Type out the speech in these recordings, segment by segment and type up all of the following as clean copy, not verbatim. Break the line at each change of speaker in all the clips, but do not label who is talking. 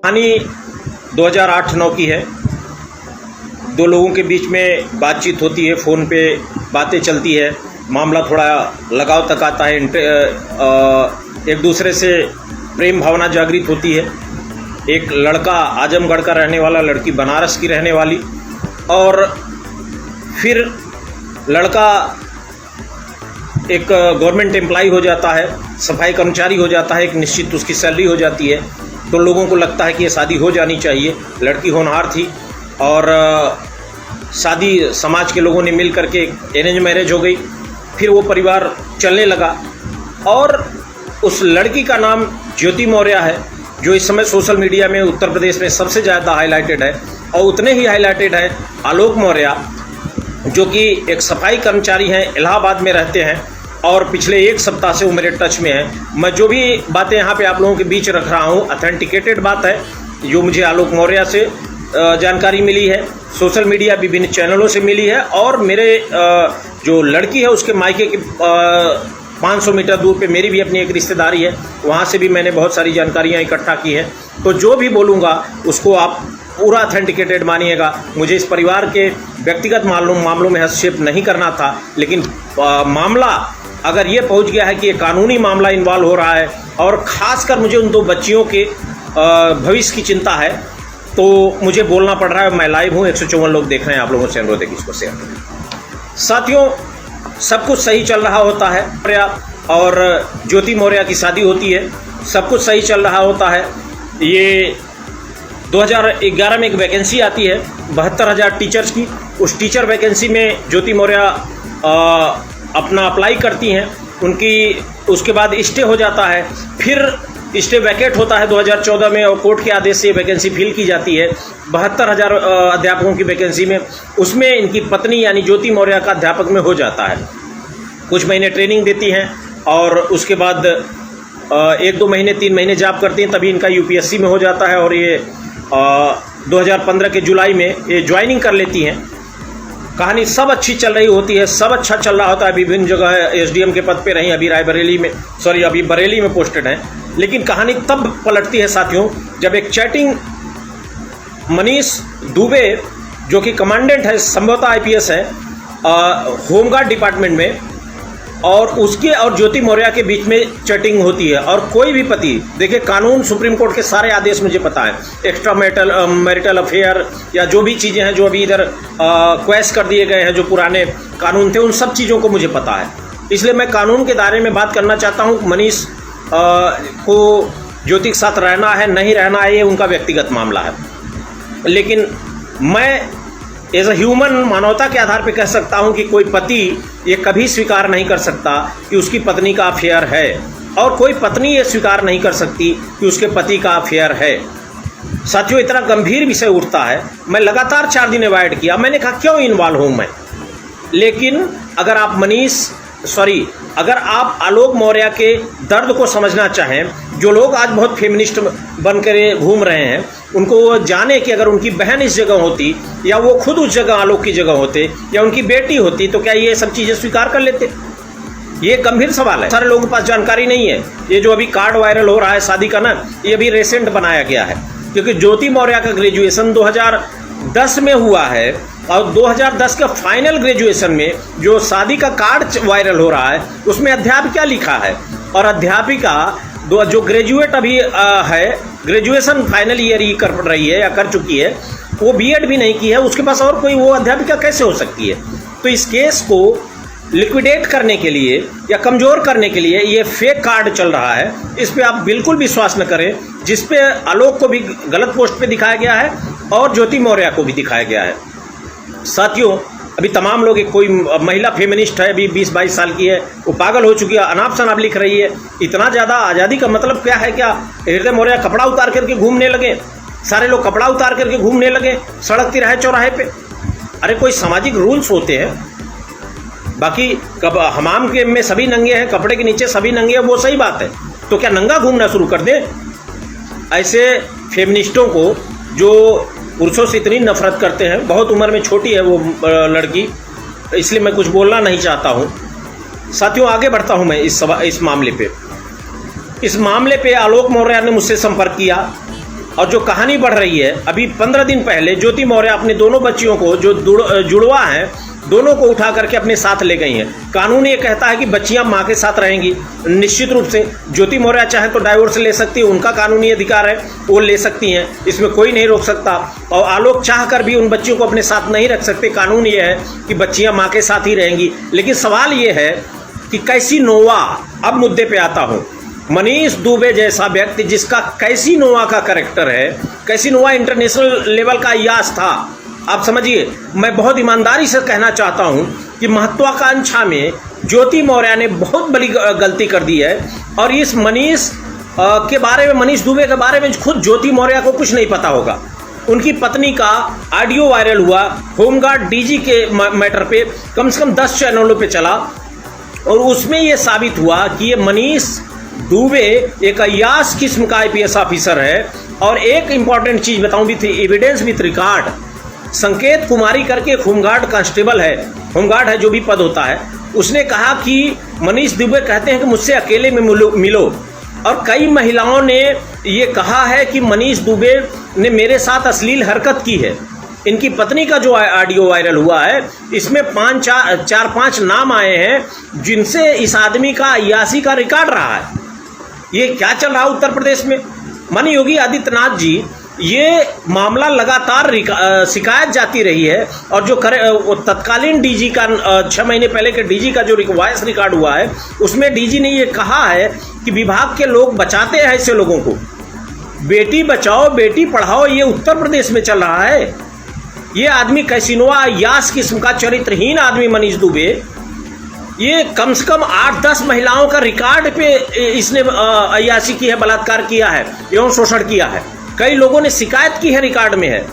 कहानी 2008-9 की है। दो लोगों के बीच में बातचीत होती है, फ़ोन पे बातें चलती है, मामला थोड़ा लगाव तक आता है, एक दूसरे से प्रेम भावना जागृत होती है। एक लड़का आजमगढ़ का रहने वाला, लड़की बनारस की रहने वाली, और फिर लड़का एक गवर्नमेंट एम्प्लॉय हो जाता है, सफाई कर्मचारी हो जाता है, एक निश्चित उसकी सैलरी हो जाती है। तो लोगों को लगता है कि ये शादी हो जानी चाहिए। लड़की होनहार थी और शादी समाज के लोगों ने मिल करके अरेंज मैरिज हो गई। फिर वो परिवार चलने लगा और उस लड़की का नाम ज्योति मौर्य है, जो इस समय सोशल मीडिया में उत्तर प्रदेश में सबसे ज़्यादा हाईलाइटेड है। और उतने ही हाईलाइटेड है आलोक मौर्य, जो कि एक सफाई कर्मचारी हैं, इलाहाबाद में रहते हैं और पिछले एक सप्ताह से वो मेरे टच में है। मैं जो भी बातें यहाँ पे आप लोगों के बीच रख रहा हूँ, ऑथेंटिकेटेड बात है, जो मुझे आलोक मौर्य से जानकारी मिली है, सोशल मीडिया विभिन्न चैनलों से मिली है, और मेरे जो लड़की है उसके मायके के 500 मीटर दूर पे मेरी भी अपनी एक रिश्तेदारी है, वहाँ से भी मैंने बहुत सारी जानकारियाँ इकट्ठा की हैं। तो जो भी बोलूँगा उसको आप पूरा ऑथेंटिकेटेड मानिएगा। मुझे इस परिवार के व्यक्तिगत मामलों में हस्तक्षेप नहीं करना था, लेकिन मामला अगर ये पहुंच गया है कि ये कानूनी मामला इन्वॉल्व हो रहा है और ख़ासकर मुझे उन दो बच्चियों के भविष्य की चिंता है, तो मुझे बोलना पड़ रहा है। मैं लाइव हूँ, 154 लोग देख रहे हैं, आप लोगों से अनुरोध है कि इसको शेयर करें। साथियों, सब कुछ सही चल रहा होता है, मौर्य और ज्योति मौर्य की शादी होती है, सब कुछ सही चल रहा होता है। ये 2011 में एक वैकेंसी आती है 72,000 टीचर्स की। उस टीचर वैकेंसी में ज्योति मौर्य अपना अप्लाई करती हैं, उनकी उसके बाद स्टे हो जाता है, फिर स्टे वैकेट होता है 2014 में, और कोर्ट के आदेश से वैकेंसी फिल की जाती है 72,000 अध्यापकों की वैकेंसी में। उसमें इनकी पत्नी यानी ज्योति मौर्य का अध्यापक में हो जाता है। कुछ महीने ट्रेनिंग देती हैं और उसके बाद 1-2 महीने 3 महीने जॉब करती हैं, तभी इनका यूपीएससी में हो जाता है और ये 2015 के जुलाई में ये ज्वाइनिंग कर लेती हैं। कहानी सब अच्छी चल रही होती है, सब अच्छा चल रहा होता है। विभिन्न जगह एसडीएम के पद पे रही, अभी बरेली में पोस्टेड हैं। लेकिन कहानी तब पलटती है साथियों, जब एक चैटिंग मनीष दुबे, जो कि कमांडेंट है, संभवतः आईपीएस है, होमगार्ड डिपार्टमेंट में, और उसके और ज्योति मौर्य के बीच में चैटिंग होती है। और कोई भी पति, देखिए कानून, सुप्रीम कोर्ट के सारे आदेश मुझे पता है, एक्स्ट्रा मैरिटल अफेयर या जो भी चीज़ें हैं जो अभी इधर क्वैश कर दिए गए हैं, जो पुराने कानून थे, उन सब चीज़ों को मुझे पता है। इसलिए मैं कानून के दायरे में बात करना चाहता हूँ। मनीष को ज्योति के साथ रहना है नहीं रहना है, ये उनका व्यक्तिगत मामला है। लेकिन मैं एज अ ह्यूमन, मानवता के आधार पे कह सकता हूं कि कोई पति ये कभी स्वीकार नहीं कर सकता कि उसकी पत्नी का अफेयर है, और कोई पत्नी ये स्वीकार नहीं कर सकती कि उसके पति का अफेयर है। साथियों, इतना गंभीर विषय उठता है। मैं लगातार 4 दिन अवॉइड किया, मैंने कहा क्यों इन्वॉल्व हूँ मैं। लेकिन अगर आप आलोक मौर्य के दर्द को समझना चाहें, जो लोग आज बहुत फेमिनिस्ट बनकर घूम रहे हैं, उनको वो जाने कि अगर उनकी बहन इस जगह होती, या वो खुद उस जगह आलोक की जगह होते, या उनकी बेटी होती, तो क्या ये सब चीज़ें स्वीकार कर लेते? ये गंभीर सवाल है। सारे लोगों के पास जानकारी नहीं है। ये जो अभी कार्ड वायरल हो रहा है शादी का ना, ये अभी रिसेंट बनाया गया है, क्योंकि ज्योति मौर्य का ग्रेजुएशन 2010 में हुआ है, और 2010 के फाइनल ग्रेजुएशन में जो शादी का कार्ड वायरल हो रहा है, उसमें अध्यापिका लिखा है। और अध्यापिका जो ग्रेजुएट अभी है, ग्रेजुएशन फाइनल ईयर ही कर रही है या कर चुकी है, वो बीएड भी नहीं की है, उसके पास और कोई वो अध्यापिका कैसे हो सकती है? तो इस केस को लिक्विडेट करने के लिए या कमज़ोर करने के लिए ये फेक कार्ड चल रहा है। इस पर आप बिल्कुल विश्वास न करें, जिस पे आलोक को भी गलत पोस्ट पे दिखाया गया है और ज्योति मौर्य को भी दिखाया गया है। साथियों, अभी तमाम लोग, एक कोई महिला फेमिनिस्ट है, अभी 20-22 साल की है, वो पागल हो चुकी है, अनाप शनाप लिख रही है। इतना ज़्यादा आज़ादी का मतलब क्या है? क्या हृदय मौर्य कपड़ा उतार करके घूमने लगे? सारे लोग कपड़ा उतार करके घूमने लगे सड़क तिराहे चौराहे पे? अरे कोई सामाजिक रूल्स होते हैं। बाकी कब हमाम के में सभी नंगे हैं, कपड़े के नीचे सभी नंगे हैं, वो सही बात है। तो क्या नंगा घूमना शुरू कर दें? ऐसे फेमिनिस्टों को, जो पुरुषों से इतनी नफरत करते हैं, बहुत उम्र में छोटी है वो लड़की, इसलिए मैं कुछ बोलना नहीं चाहता हूँ। साथियों, आगे बढ़ता हूँ मैं इस मामले पे। आलोक मौर्य ने मुझसे संपर्क किया और जो कहानी बढ़ रही है, अभी 15 दिन पहले ज्योति मौर्य अपने दोनों बच्चियों को जो जुड़वा हैं दोनों को उठा करके अपने साथ ले गई हैं। कानून ये कहता है कि बच्चियां मां के साथ रहेंगी। निश्चित रूप से ज्योति मौर्य चाहे तो डाइवोर्स ले सकती है, उनका कानूनी अधिकार है, वो ले सकती हैं, इसमें कोई नहीं रोक सकता। और आलोक चाह कर भी उन बच्चियों को अपने साथ नहीं रख सकते। कानून ये है कि बच्चियां माँ के साथ ही रहेंगी। लेकिन सवाल ये है कि कैसीनोवा, अब मुद्दे पे आता हूँ, मनीष दुबे जैसा व्यक्ति जिसका कैसीनोवा का कैरेक्टर है, कैसीनोवा इंटरनेशनल लेवल का यास था। आप समझिए, मैं बहुत ईमानदारी से कहना चाहता हूं कि महत्वाकांक्षा में ज्योति मौर्य ने बहुत बड़ी गलती कर दी है। और इस मनीष के बारे में, मनीष दुबे के बारे में खुद ज्योति मौर्य को कुछ नहीं पता होगा। उनकी पत्नी का ऑडियो वायरल हुआ, होमगार्ड डीजी के मैटर पे कम से कम 10 चैनलों पे चला और उसमें यह साबित हुआ कि ये मनीष दुबे एक अय्याश किस्म का IPS ऑफिसर है। और एक इंपॉर्टेंट चीज बताऊं, विथ एविडेंस विथ रिकॉर्ड, संकेत कुमारी करके एक होमगार्ड कांस्टेबल है, होमगार्ड है जो भी पद होता है, उसने कहा कि मनीष दुबे कहते हैं कि मुझसे अकेले में मिलो। और कई महिलाओं ने ये कहा है कि मनीष दुबे ने मेरे साथ अश्लील हरकत की है। इनकी पत्नी का जो ऑडियो वायरल हुआ है, इसमें 4-5 नाम आए हैं जिनसे इस आदमी का अय्यासी का रिकॉर्ड रहा है। ये क्या चल रहा है उत्तर प्रदेश में? माननीय योगी आदित्यनाथ जी, ये मामला लगातार शिकायत जाती रही है। और जो तत्कालीन डीजी का 6 महीने पहले के डीजी का जो वॉइस रिकॉर्ड हुआ है, उसमें डीजी ने ये कहा है कि विभाग के लोग बचाते हैं ऐसे लोगों को। बेटी बचाओ बेटी पढ़ाओ ये उत्तर प्रदेश में चल रहा है। ये आदमी कैसीनोवा यास किस्म का चरित्रहीन आदमी मनीष दुबे, ये कम से कम 8-10 महिलाओं का रिकॉर्ड पे इसने अय्याशी की है, बलात्कार किया है एवं शोषण किया है। कई लोगों ने शिकायत की है, रिकॉर्ड में है,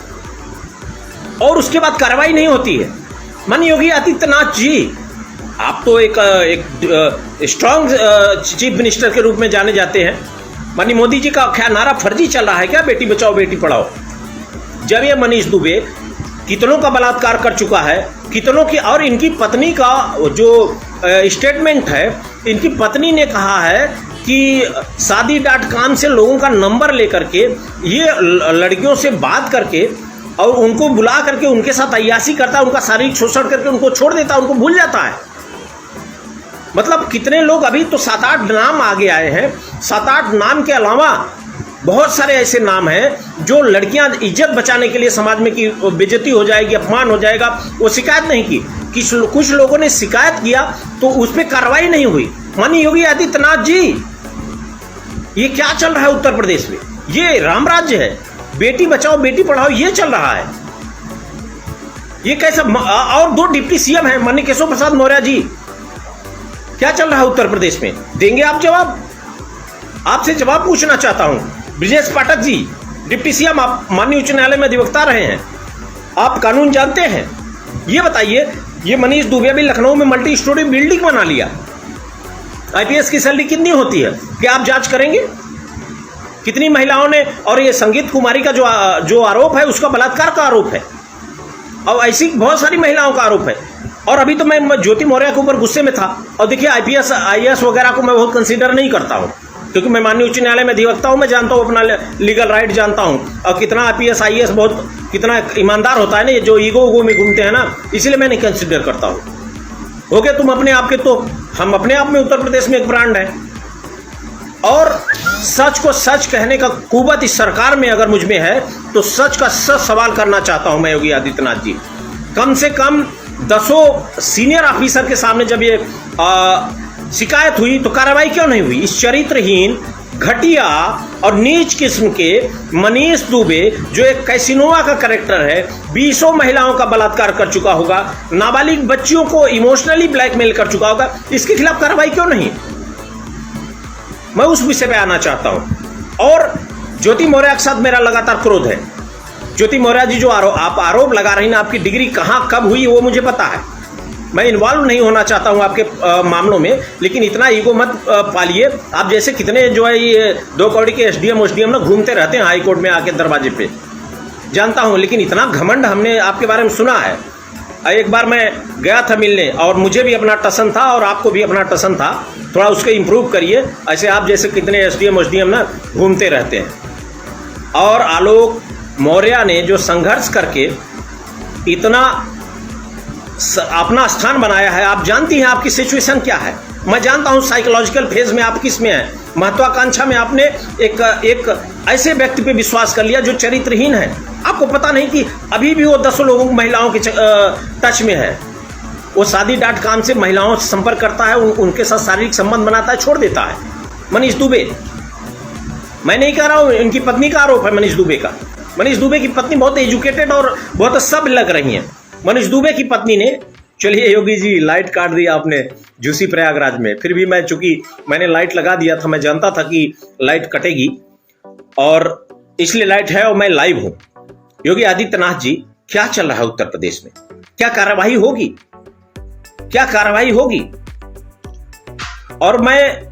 और उसके बाद कार्रवाई नहीं होती है। माननीय योगी आदित्यनाथ जी, आप तो एक स्ट्रांग चीफ मिनिस्टर के रूप में जाने जाते हैं। माननीय मोदी जी का क्या नारा फर्जी चल रहा है क्या, बेटी बचाओ बेटी पढ़ाओ? जब ये मनीष दुबे कितनों का बलात्कार कर चुका है, कितनों की, और इनकी पत्नी का जो स्टेटमेंट है, इनकी पत्नी ने कहा है कि शादी.com से लोगों का नंबर लेकर के ये लड़कियों से बात करके और उनको बुला करके उनके साथ अय्याशी करता है, उनका शारीरिक शोषण करके उनको छोड़ देता है, उनको भूल जाता है। मतलब कितने लोग, अभी तो 7-8 नाम आगे आए हैं। 7-8 नाम के अलावा बहुत सारे ऐसे नाम हैं जो लड़कियां इज्जत बचाने के लिए समाज में की बेइज्जती हो जाएगी, अपमान हो जाएगा, वो शिकायत नहीं की। कुछ लोगों ने शिकायत किया तो उस पर कार्रवाई नहीं हुई। माननीय योगी आदित्यनाथ जी, ये क्या चल रहा है उत्तर प्रदेश में? ये राम राज्य है, बेटी बचाओ बेटी पढ़ाओ ये चल रहा है। ये कैसा? और 2 डिप्टी CM हैं, माननीय केशव प्रसाद मौर्य जी, क्या चल रहा है उत्तर प्रदेश में? देंगे आप जवाब? आपसे जवाब पूछना चाहता हूं। ब्रजेश पाठक जी, डिप्टी CM, आप माननीय उच्च न्यायालय में अधिवक्ता रहे हैं, आप कानून जानते हैं। ये बताइए, ये मनीष दुबे भी लखनऊ में मल्टी स्टोरी बिल्डिंग बना लिया, IPS की सैलरी कितनी होती है? क्या आप जांच करेंगे? कितनी महिलाओं ने, और ये संगीत कुमारी का जो आरोप है उसका बलात्कार का आरोप है, और ऐसी बहुत सारी महिलाओं का आरोप है। और अभी तो मैं ज्योति मौर्य के ऊपर गुस्से में था। और देखिए, IPS वगैरह को मैं बहुत कंसीडर नहीं करता हूँ, क्योंकि मैं माननीय उच्च न्यायालय में अधिवक्ता हूँ, मैं जानता हूँ, अपना लीगल राइट जानता हूँ, और कितना IPS IAS बहुत कितना ईमानदार होता है ना, ये जो ईगो में घूमते हैं ना, इसलिए मैं नहीं कंसीडर करता हूँ। हो गया तुम अपने आप के, तो हम अपने आप में उत्तर प्रदेश में एक ब्रांड है। और सच को सच कहने का कुवत इस सरकार में अगर मुझ में है, तो सच का सच सवाल करना चाहता हूं मैं योगी आदित्यनाथ जी। कम से कम 10 सीनियर ऑफिसर के सामने जब ये शिकायत हुई तो कार्रवाई क्यों नहीं हुई? इस चरित्रहीन, घटिया और नीच किस्म के मनीष दुबे, जो एक कैसीनोवा का कैरेक्टर है, 20 महिलाओं का बलात्कार कर चुका होगा, नाबालिग बच्चियों को इमोशनली ब्लैकमेल कर चुका होगा, इसके खिलाफ कार्रवाई क्यों नहीं? मैं उस विषय पे आना चाहता हूं। और ज्योति मौर्य के साथ मेरा लगातार क्रोध है। ज्योति मौर्य जी, जो आप आरोप लगा रही हैं, आपकी डिग्री कहां कब हुई वो मुझे पता है। मैं इन्वॉल्व नहीं होना चाहता हूं आपके मामलों में, लेकिन इतना ईगो मत पालिए। आप जैसे कितने जो है ये 2 कौड़ी के SDM ना घूमते रहते हैं हाई कोर्ट में आके दरवाजे पे, जानता हूं, लेकिन इतना घमंड हमने आपके बारे में सुना है। एक बार मैं गया था मिलने, और मुझे भी अपना टसन था और आपको भी अपना टसन था, थोड़ा उसको इम्प्रूव करिए। ऐसे आप जैसे कितने SDM ना घूमते रहते हैं। और आलोक मौर्य ने जो संघर्ष करके इतना अपना स्थान बनाया है, आप जानती हैं आपकी सिचुएशन क्या है। मैं जानता हूं साइकोलॉजिकल फेज में आप किस में है, महत्वाकांक्षा में आपने एक ऐसे व्यक्ति पे विश्वास कर लिया जो चरित्रहीन है। आपको पता नहीं कि अभी भी वो 10 लोगों महिलाओं के टच में है। वो शादी.com से महिलाओं से संपर्क करता है, उनके साथ शारीरिक संबंध बनाता है, छोड़ देता है। मनीष दुबे, मैं नहीं कह रहा हूं, इनकी पत्नी का आरोप है मनीष दुबे का। मनीष दुबे की पत्नी बहुत एजुकेटेड और बहुत सब लग रही हैं। मनीष दुबे की पत्नी ने, चलिए योगी जी लाइट काट दिया आपने झूसी प्रयागराज में, फिर भी मैं चूंकि मैंने लाइट लगा दिया था, मैं जानता था कि लाइट कटेगी और इसलिए लाइट है और मैं लाइव हूं। योगी आदित्यनाथ जी, क्या चल रहा है उत्तर प्रदेश में? क्या कार्रवाई होगी? क्या कार्रवाई होगी? और मैं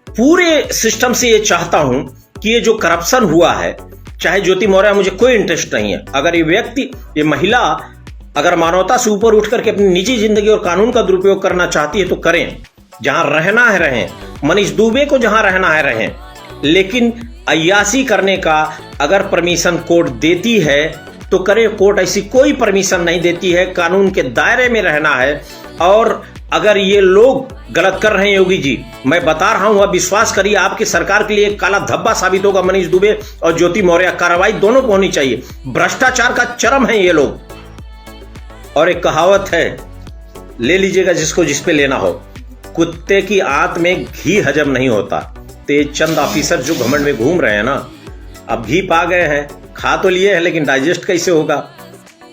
पूरे सिस्टम से ये चाहता हूं कि ये जो करप्शन हुआ है, चाहे ज्योति मौर्य, मुझे कोई इंटरेस्ट नहीं है। अगर ये व्यक्ति, ये महिला अगर मानवता से ऊपर उठ करके अपनी निजी जिंदगी और कानून का दुरुपयोग करना चाहती है तो करें, जहां रहना है रहें। मनीष दुबे को जहां रहना है रहें, लेकिन अय्यासी करने का अगर परमिशन कोर्ट देती है तो करे। कोर्ट ऐसी कोई परमिशन नहीं देती है, कानून के दायरे में रहना है। और अगर ये लोग गलत कर रहे हैं योगी जी, मैं बता रहा हूं, अब विश्वास करिए, आपकी सरकार के लिए एक काला धब्बा साबित होगा। मनीष दुबे और ज्योति मौर्य, कार्रवाई दोनों को होनी चाहिए। भ्रष्टाचार का चरम है ये लोग। और एक कहावत है, ले लीजिएगा जिसको जिस पे लेना हो, कुत्ते की आंत में घी हजम नहीं होता। तो ये चंद ऑफिसर जो घमंड में घूम रहे हैं ना, अब घी पा गए हैं, खा तो लिए हैं, लेकिन डाइजेस्ट कैसे होगा?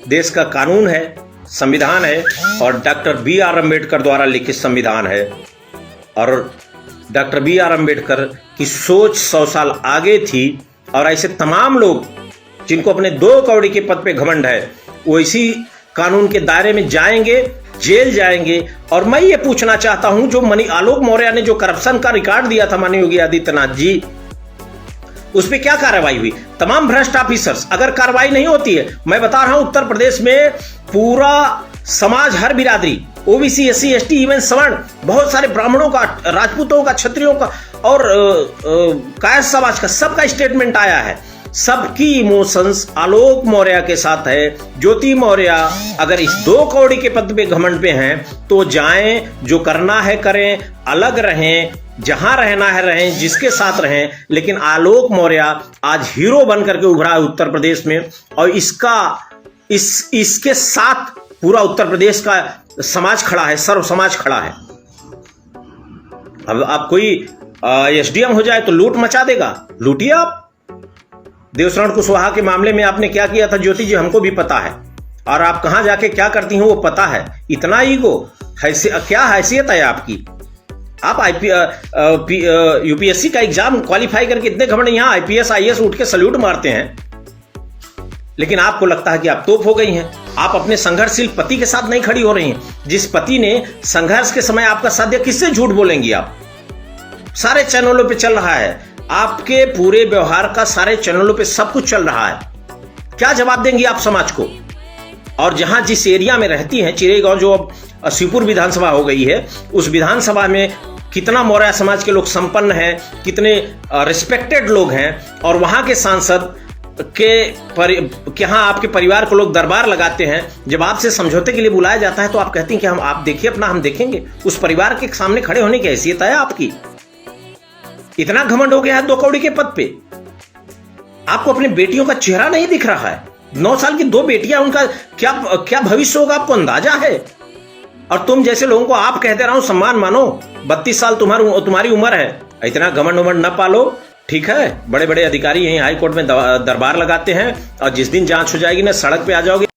देश का कानून है, संविधान है, और डॉक्टर B.R. अम्बेडकर द्वारा लिखित संविधान है। और डॉक्टर B.R. अम्बेडकर की सोच 100 साल आगे थी। और ऐसे तमाम लोग जिनको अपने 2 कौड़ी के पद पे घमंड है, वो इसी कानून के दायरे में जाएंगे, जेल जाएंगे। और मैं ये पूछना चाहता हूं, जो आलोक मौर्य ने जो करप्शन का रिकॉर्ड दिया था माननीय योगी आदित्यनाथ जी, उस पर क्या कार्रवाई हुई? तमाम भ्रष्ट ऑफिसर्स, अगर कार्रवाई नहीं होती है, मैं बता रहा हूं उत्तर प्रदेश में पूरा समाज, हर बिरादरी, ओबीसी, SC, ST, इवन सवर्ण, बहुत सारे ब्राह्मणों का, राजपूतों का, क्षत्रियों का और कायस्थ समाज का, सबका स्टेटमेंट आया है। सबकी इमोशंस आलोक मौर्य के साथ है। ज्योति मौर्य अगर इस 2 कौड़ी के पद पे घमंड पे हैं तो जाएं, जो करना है करें, अलग रहें, जहां रहना है रहें, जिसके साथ रहें। लेकिन आलोक मौर्य आज हीरो बन करके उभरा है उत्तर प्रदेश में, और इसके साथ पूरा उत्तर प्रदेश का समाज खड़ा है, सर्व समाज खड़ा है। अब आप कोई SDM हो जाए तो लूट मचा देगा, लूटिए आप। देवशरण कुशवाहा के मामले में आपने क्या किया था ज्योति जी, हमको भी पता है, और आप कहां जाके क्या करती हैं वो पता है। इतना ईगो, क्या हैसियत है आपकी? आप UPSC का एग्जाम क्वालिफाई करके इतने घमंड, यहां IPS IAS उठ के सल्यूट मारते हैं, लेकिन आपको लगता है कि आप तोप हो गई हैं। आप अपने संघर्षशील पति के साथ नहीं खड़ी हो रही हैं। जिस पति ने संघर्ष के समय आपका साथ दिया, किससे झूठ बोलेंगी आप? सारे चैनलों पे चल रहा है, आपके पूरे व्यवहार का सारे चैनलों पे सब कुछ चल रहा है। क्या जवाब देंगी आप समाज को? और जहां जिस एरिया में रहती हैं, चिरेगांव जो अब शिवपुर विधानसभा हो गई है, उस विधानसभा में कितना मौर्य समाज के लोग संपन्न हैं, कितने रिस्पेक्टेड लोग हैं, और वहां के सांसद के यहाँ आपके परिवार को लोग दरबार लगाते हैं। जब आपसे समझौते के लिए बुलाया जाता है तो आप कहती हैं कि आप देखिए अपना, हम देखेंगे। उस परिवार के सामने खड़े होने की हैसियत है आपकी? इतना घमंड हो गया है 2 कौड़ी के पद पे। आपको अपनी बेटियों का चेहरा नहीं दिख रहा है। 9 साल की 2 बेटियां, उनका क्या भविष्य होगा आपको अंदाजा है? और तुम जैसे लोगों को आप कहते रहो सम्मान मानो। 32 साल तुम्हारी उम्र है, इतना घमंड उमंड न पालो, ठीक है? बड़े बड़े अधिकारी यहीं हाई कोर्ट में दरबार लगाते हैं, और जिस दिन जांच हो जाएगी ना, सड़क पे आ जाओगे।